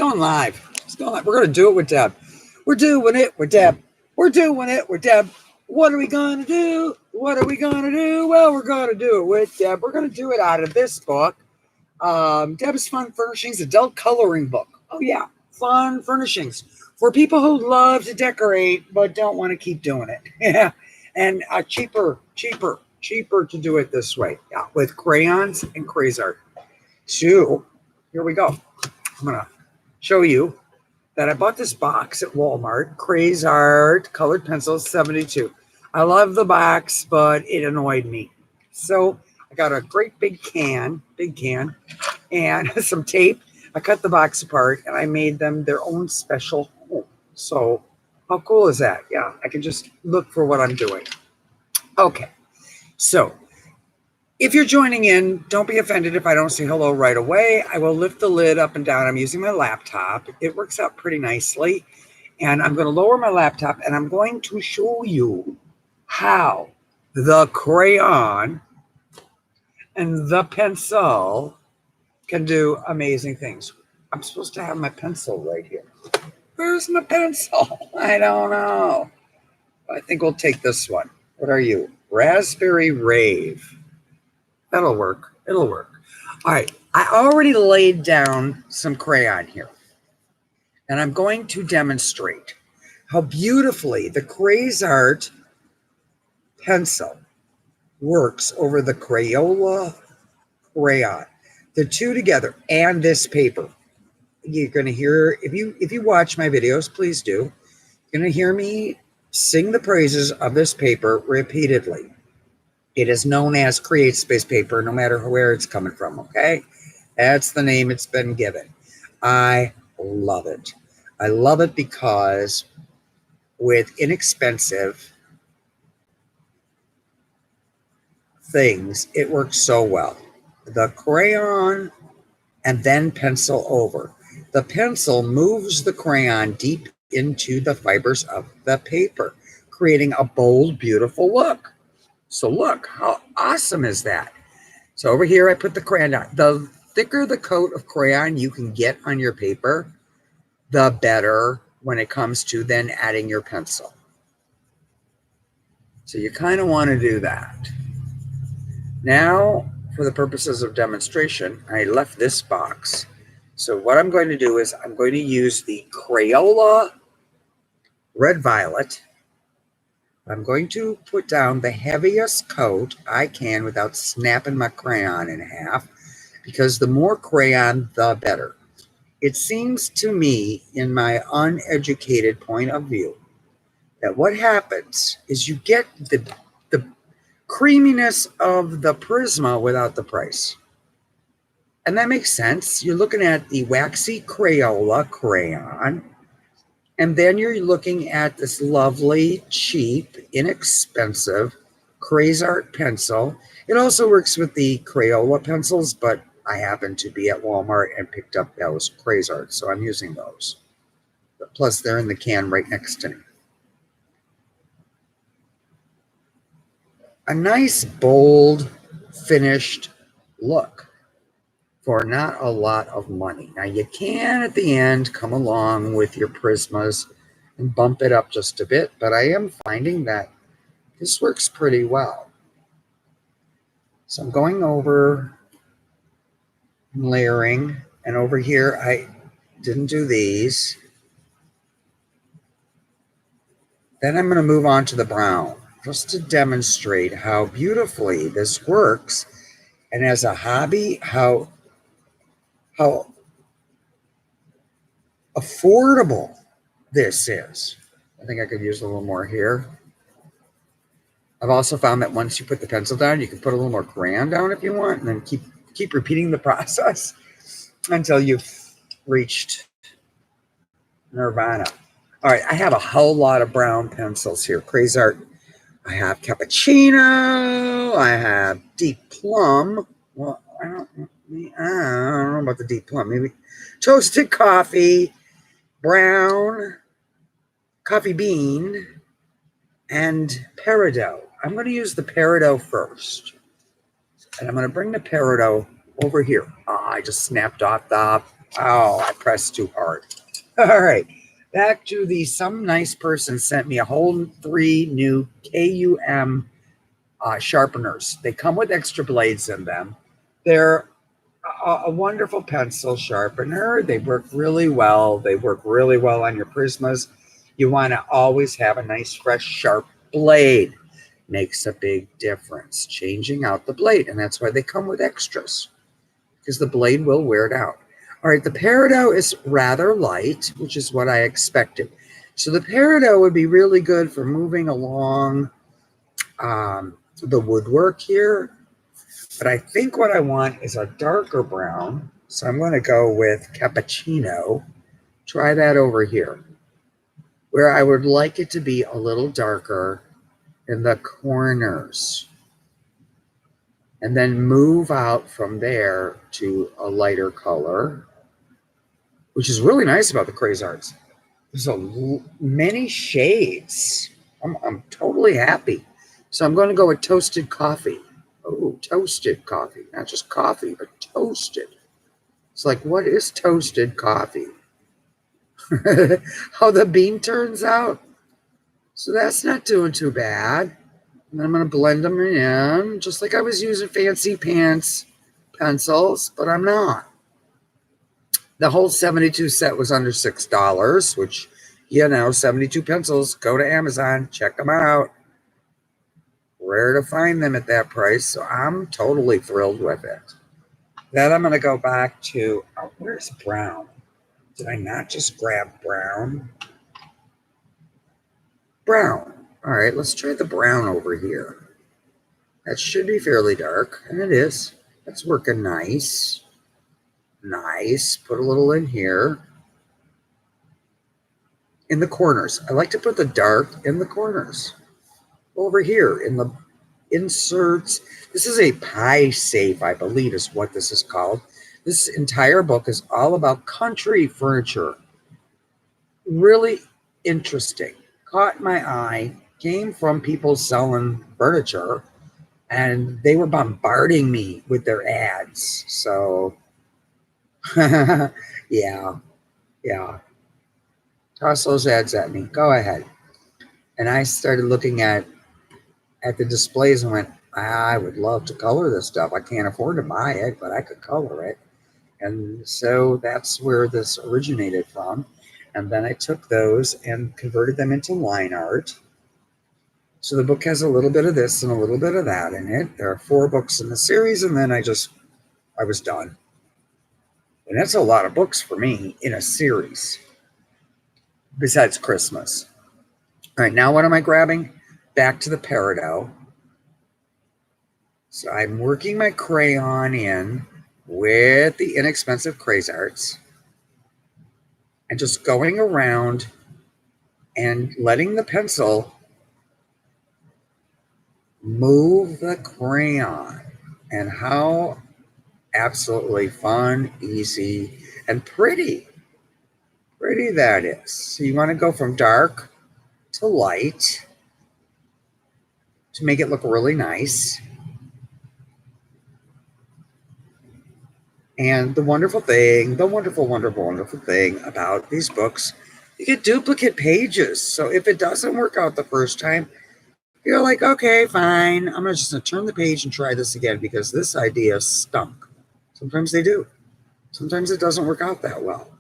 going live. It's going live. We're going to do it with Deb. We're doing it with Deb. We're doing it with Deb. What are we going to do? What are we going to do? Well, we're going to do it with Deb. We're going to do it out of this book. Deb's Fun Furnishings, adult coloring book. Oh, yeah. Fun furnishings for people who love to decorate but don't want to keep doing it. Yeah. And cheaper to do it this way. Yeah. With crayons and cra-z-art. So here we go. I'm going to show you that I bought this box at Walmart, cra-z-art colored pencils, 72. I love the box, but it annoyed me. So I got a great big can, and some tape. I cut the box apart and I made them their own special home. So how cool is that? Yeah, I can just look for what I'm doing. Okay, so if you're joining in, don't be offended if I don't say hello right away. I will lift the lid up and down. I'm using my laptop. It works out pretty nicely. And I'm going to lower my laptop and I'm going to show you how the crayon and the pencil can do amazing things. I'm supposed to have my pencil right here. Where's my pencil? I don't know. I think we'll take this one. What are you? Raspberry Rave. That'll work. It'll work. All right. I already laid down some crayon here. And I'm going to demonstrate how beautifully the cra-z-art pencil works over the Crayola crayon. The two together and this paper. You're going to hear, if you watch my videos, please do. You're going to hear me sing the praises of this paper repeatedly. It is known as Create Space paper, no matter where it's coming from, okay? That's the name it's been given. I love it. I love it because with inexpensive things, it works so well. The crayon and then pencil over. The pencil moves the crayon deep into the fibers of the paper, creating a bold, beautiful look. So look, how awesome is that? So over here, I put the crayon down. The thicker the coat of crayon you can get on your paper, the better when it comes to then adding your pencil. So you kind of want to do that. Now, for the purposes of demonstration, I left this box. So what I'm going to do is I'm going to use the Crayola Red Violet. I'm going to put down the heaviest coat I can without snapping my crayon in half, because the more crayon, the better. It seems to me, in my uneducated point of view, that what happens is you get the creaminess of the Prisma without the price. And that makes sense. You're looking at the waxy Crayola crayon, and then you're looking at this lovely, cheap, inexpensive cra-z-art pencil. It also works with the Crayola pencils, but I happen to be at Walmart and picked up those cra-z-art, so I'm using those. Plus, they're in the can right next to me. A nice, bold, finished look for not a lot of money. Now, you can, at the end, come along with your Prismas and bump it up just a bit, but I am finding that this works pretty well. So I'm going over and layering, and over here, I didn't do these. Then I'm going to move on to the brown, just to demonstrate how beautifully this works, and as a hobby, how affordable this is. I think I could use a little more here. I've also found that once you put the pencil down, you can put a little more crayon down if you want, and then keep repeating the process until you've reached nirvana. All right, I have a whole lot of brown pencils here. cra-z-art. I have cappuccino. I have deep plum. Well, I don't know about the deep plum. Maybe toasted coffee, brown, coffee bean, and peridot. I'm going to use the peridot first. And I'm going to bring the peridot over here. I just snapped off the Oh, I pressed too hard. All right. Back to some nice person sent me a whole 3 new KUM sharpeners. They come with extra blades in them. They're a wonderful pencil sharpener. They work really well. They work really well on your Prismas. You want to always have a nice, fresh, sharp blade. Makes a big difference. Changing out the blade. And that's why they come with extras, because the blade will wear it out. All right, the peridot is rather light, which is what I expected. So the peridot would be really good for moving along the woodwork here. But I think what I want is a darker brown. So I'm going to go with cappuccino. Try that over here, where I would like it to be a little darker in the corners. And then move out from there to a lighter color, which is really nice about the cra-z-arts. There's many shades. I'm totally happy. So I'm going to go with toasted coffee. Oh, toasted coffee. Not just coffee, but toasted. It's like, what is toasted coffee? How the bean turns out. So that's not doing too bad. And then I'm going to blend them in, just like I was using fancy pants pencils, but I'm not. The whole 72 set was under $6, which, 72 pencils. Go to Amazon, check them out. Rare to find them at that price, so I'm totally thrilled with it. Then I'm going to go back to, where's brown? Did I not just grab brown? Brown. All right, let's try the brown over here. That should be fairly dark, and it is. That's working nice. Nice. Put a little in here. In the corners. I like to put the dark in the corners. Over here in the inserts. This is a pie safe, I believe is what this is called. This entire book is all about country furniture. Really interesting. Caught my eye. Came from people selling furniture, and they were bombarding me with their ads. So, yeah. Toss those ads at me. Go ahead. And I started looking at the displays and went, I would love to color this stuff. I can't afford to buy it, but I could color it. And so that's where this originated from. And then I took those and converted them into line art. So the book has a little bit of this and a little bit of that in it. There are 4 books in the series, and then I was done. And that's a lot of books for me in a series, besides Christmas. All right, now what am I grabbing? Back to the peridot. So I'm working my crayon in with the inexpensive cra-z-arts and just going around and letting the pencil move the crayon. And how absolutely fun, easy, and pretty that is. So you want to go from dark to light to make it look really nice. And the wonderful thing, the wonderful thing about these books, you get duplicate pages. So if it doesn't work out the first time, you're like, okay, fine. I'm just going to turn the page and try this again because this idea stunk. Sometimes they do. Sometimes it doesn't work out that well.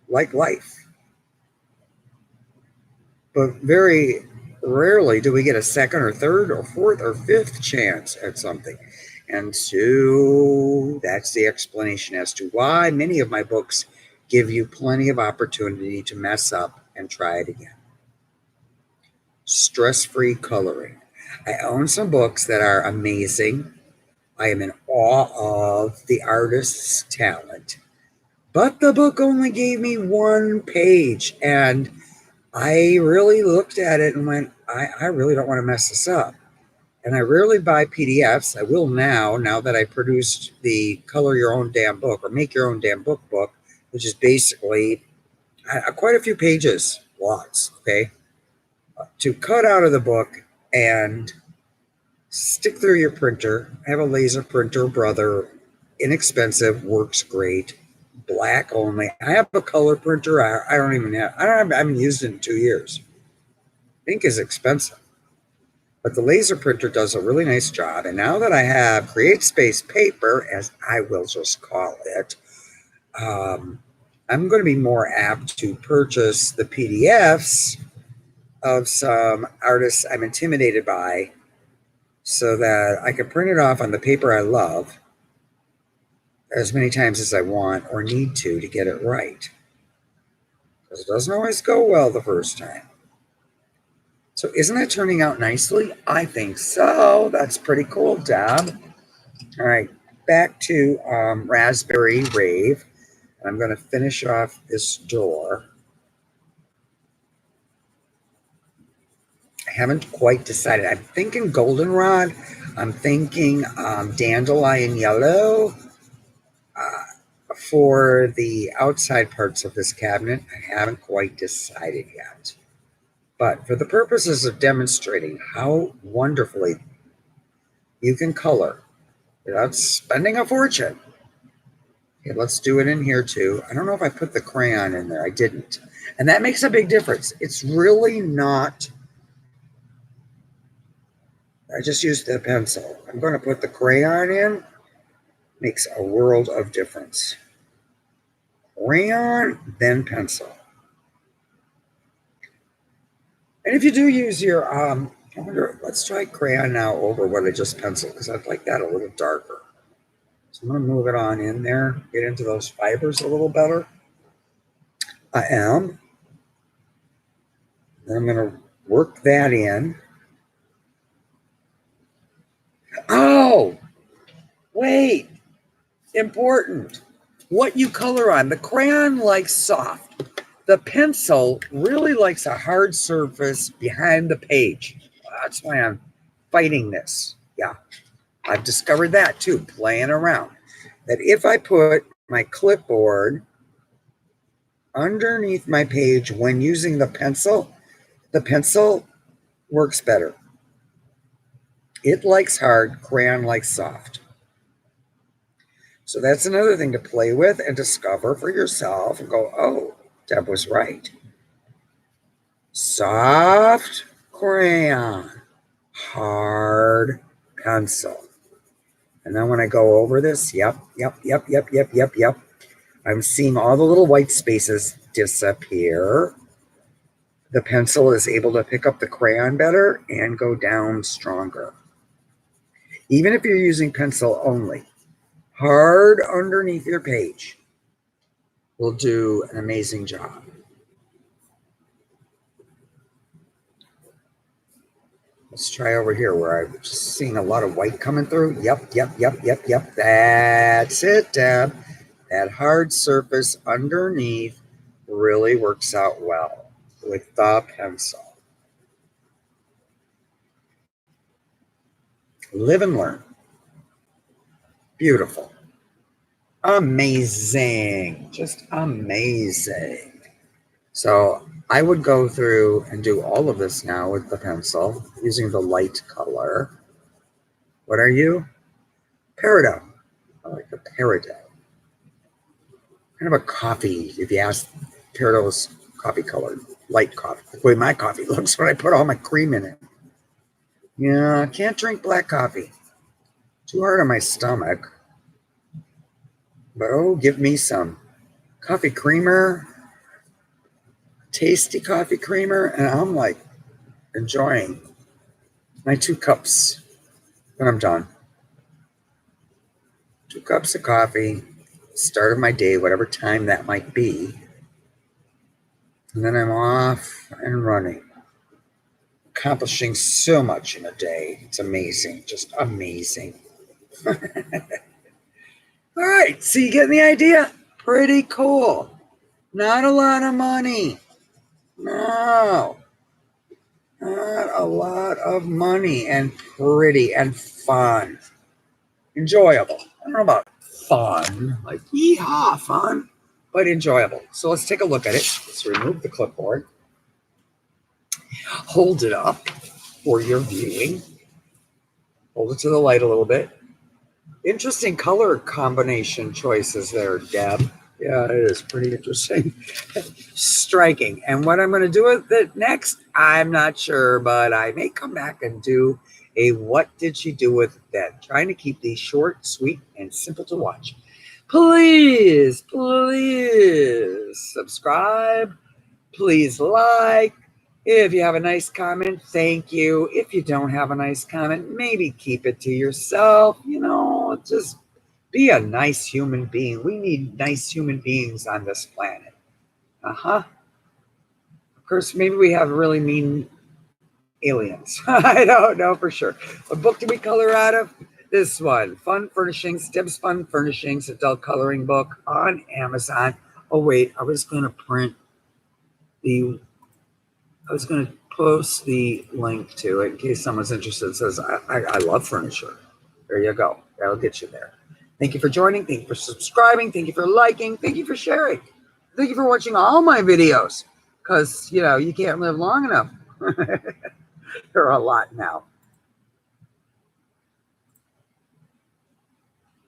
Like life. But very rarely do we get a second or third or fourth or fifth chance at something. And so that's the explanation as to why many of my books give you plenty of opportunity to mess up and try it again. Stress-free coloring. I own some books that are amazing. I am in awe of the artist's talent. But the book only gave me 1 page, and I really looked at it and went, I really don't want to mess this up. And I rarely buy PDFs. I will now that I produced the Color Your Own Damn Book or Make Your Own Damn Book, which is basically quite a few pages, lots, okay, to cut out of the book and stick through your printer. I have a laser printer, brother, inexpensive, works great, black only. I have a color printer. I don't even have, I haven't used it in 2 years. Ink is expensive, but the laser printer does a really nice job. And now that I have Create Space paper, as I will just call it, I'm going to be more apt to purchase the PDFs of some artists I'm intimidated by so that I can print it off on the paper I love as many times as I want or need to get it right. Because it doesn't always go well the first time. So isn't it turning out nicely? I think so. That's pretty cool, Deb. All right, back to Raspberry Rave. I'm going to finish off this door. I haven't quite decided. I'm thinking goldenrod. I'm thinking dandelion yellow. For the outside parts of this cabinet, I haven't quite decided yet. But for the purposes of demonstrating how wonderfully you can color without spending a fortune. Okay, let's do it in here too. I don't know if I put the crayon in there. I didn't. And that makes a big difference. It's really not. I just used the pencil. I'm going to put the crayon in. Makes a world of difference. Crayon, then pencil. And if you do use your, I wonder, let's try crayon now over what I just penciled, because I'd like that a little darker. So I'm going to move it on in there, get into those fibers a little better. I am. Then I'm going to work that in. Oh, wait, important. What you color on. The crayon likes soft. The pencil really likes a hard surface behind the page. That's why I'm fighting this. Yeah, I've discovered that too, playing around. That if I put my clipboard underneath my page when using the pencil works better. It likes hard, crayon likes soft. So that's another thing to play with and discover for yourself and go, oh, Deb was right. Soft crayon, hard pencil. And then when I go over this, yep. I'm seeing all the little white spaces disappear. The pencil is able to pick up the crayon better and go down stronger. Even if you're using pencil only, hard underneath your page will do an amazing job. Let's try over here where I'm just seeing a lot of white coming through. Yep. That's it, Deb. That hard surface underneath really works out well with the pencil. Live and learn. Beautiful. Amazing. Just amazing. So I would go through and do all of this now with the pencil using the light color. What are you? Peridot. I like the peridot. Kind of a coffee, if you ask. Peridot's coffee colored, light coffee. The way my coffee looks when I put all my cream in it. Yeah, I can't drink black coffee. Too hard on my stomach. But oh, give me some coffee creamer. Tasty coffee creamer, and I'm like enjoying my 2 cups when I'm done. 2 cups of coffee, start of my day, whatever time that might be. And then I'm off and running, accomplishing so much in a day. It's amazing, just amazing. All right, so you getting the idea? Pretty cool. Not a lot of money. No. Not a lot of money, and pretty and fun. Enjoyable. I don't know about fun, like yeehaw fun, but enjoyable. So let's take a look at it. Let's remove the clipboard. Hold it up for your viewing. Hold it to the light a little bit. Interesting color combination choices there, Deb. Yeah, it is pretty interesting. Striking. And what I'm going to do with it next, I'm not sure, but I may come back and do a what did she do with it then? Trying to keep these short, sweet, and simple to watch. Please, please subscribe. Please like. If you have a nice comment, thank you. If you don't have a nice comment, maybe keep it to yourself. Just be a nice human being. We need nice human beings on this planet. Uh-huh. Of course, maybe we have really mean aliens. I don't know for sure. What book did we color out of? This one, Fun Furnishings, Dib's Fun Furnishings, adult coloring book on Amazon. Oh, wait, I was going to post the link to it in case someone's interested. It says, I love furniture. There you go. That'll get you there. Thank you for joining. Thank you for subscribing. Thank you for liking. Thank you for sharing. Thank you for watching all my videos because, you can't live long enough. There are a lot now.